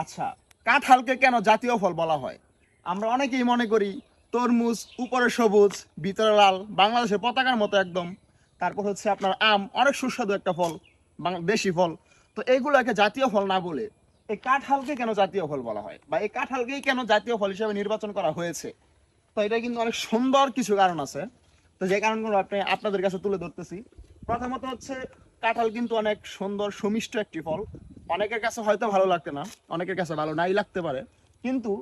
আচ্ছা, কাঁঠালকে কেন জাতীয় ফল বলা হয়? আমরা অনেকেই মনে করি তরমুজ উপরে সবুজ ভিতরে লাল, বাংলাদেশের পতাকার মতো একদম। তারপর হচ্ছে আপনার আম অনেক সুস্বাদু একটা ফল, দেশি ফল। তো এইগুলোকে জাতীয় ফল না বলে এই কাঁঠালকে কেন জাতীয় ফল বলা হয়, বা এই কাঁঠালকেই কেন জাতীয় ফল হিসেবে নির্বাচন করা হয়েছে? তো এটা কিন্তু অনেক সুন্দর কিছু কারণ আছে। তো যে কারণগুলো আপনাদের কাছে তুলে ধরতেছি। প্রথমত হচ্ছে, কাঁঠাল কিন্তু অনেক সুন্দর সুমিষ্ট একটি ফল। অনেকের কাছে হয়তো ভালো লাগতে না, অনেকের কাছে ভালো নাই লাগতে পারে, কিন্তু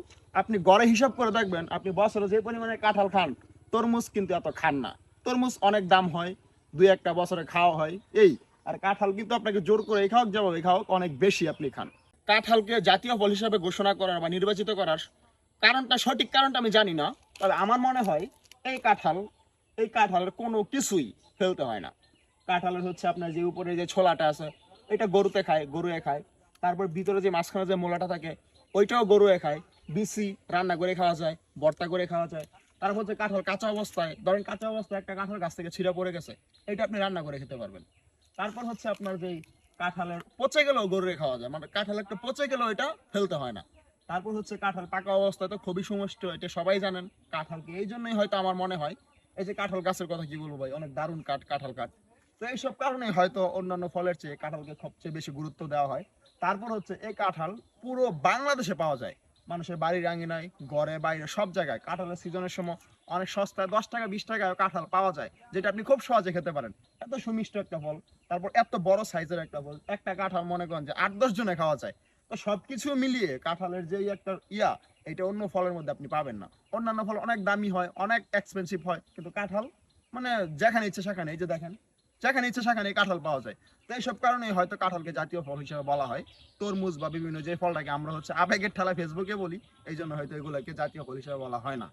আপনি গড়ে হিসাব করে দেখবেন, আপনি বছরে যে পরিমাণে কাঁঠাল খান, তরমুজ কিন্তু এত খান না। তরমুজ অনেক দাম হয়, দুই একটা বছরে খাওয়া হয় এই। আর কাঁঠাল কিন্তু আপনাকে জোর করে এই খাওয়াক যেভাবে খাওয়াক অনেক বেশি আপনি খান। কাঁঠালকে জাতীয় ফল হিসাবে ঘোষণা করার বা নির্বাচিত করার কারণটা, সঠিক কারণটা আমি জানি না, তবে আমার মনে হয় এই কাঁঠাল, এই কাঁঠালের কোনো কিছুই ফেলতে হয় না। কাঁঠালের হচ্ছে আপনার যে উপরে যে ছোলাটা আছে, এটা গরুতে খায়, গরুয়ে খায়। তারপর ভিতরে যে মাঝখানে যে মোলাটা থাকে, ওইটাও গরুয়ে খায়। বিচি রান্না করে খাওয়া যায়, ভর্তা করে খাওয়া যায়। তারপর হচ্ছে কাঁঠাল কাঁচা অবস্থায়, ধরেন কাঁচা অবস্থায় একটা কাঁঠাল গাছ থেকে ছিঁড়ে পড়ে গেছে, এটা আপনি রান্না করে খেতে পারবেন। তারপর হচ্ছে আপনার যেই কাঁঠালের পচে গেলেও গরুরে খাওয়া যায়, মানে কাঁঠাল একটা পচে গেলেও এটা ফেলতে হয় না। তারপর হচ্ছে কাঁঠাল পাকা অবস্থায় তো খুবই সুমিষ্ট, এটা সবাই জানেন। কাঁঠালকে এই জন্যই হয়তো আমার মনে হয়, এই যে কাঁঠাল গাছের কথা কি বলবো ভাই, অনেক দারুণ কাঁঠাল কাঠ। তো এইসব কারণে হয়তো অন্যান্য ফলের চেয়ে কাঁঠালকে সবচেয়ে বেশি গুরুত্ব দেওয়া হয়। তারপর হচ্ছে এই কাঁঠাল পুরো বাংলাদেশে পাওয়া যায়, মানুষের বাড়ির আঙিনায়, ঘরে বাইরে সব জায়গায়। কাঁঠালের সিজনের সময় অনেক সস্তায় 10 টাকা 20 টাকায় কাঁঠাল পাওয়া যায়, যেটা আপনি খুব সহজে খেতে পারেন। এত সুমিষ্ট একটা ফল, তারপর এত বড় সাইজের একটা ফল, একটা কাঁঠাল মনে করেন যে 8-10 জনে খাওয়া যায়। তো সবকিছু মিলিয়ে কাঁঠালের যে একটা এটা অন্য ফলের মধ্যে আপনি পাবেন না। অন্যান্য ফল অনেক দামি হয়, অনেক এক্সপেন্সিভ হয়, কিন্তু কাঁঠাল মানে যেখানে ইচ্ছে সেখানে, এই যে দেখেন, যেখানে ইচ্ছে সেখানে কাঁঠাল পাওয়া যায়। তো এইসব কারণেই হয়তো কাঁঠালকে জাতীয় ফল হিসেবে বলা হয়। তরমুজ বা বিভিন্ন যে ফলটাকে আমরা হচ্ছে আবেগের ঠেলা ফেসবুকে বলি, এই জন্য হয়তো এগুলোকে জাতীয় ফল হিসেবে বলা হয় না।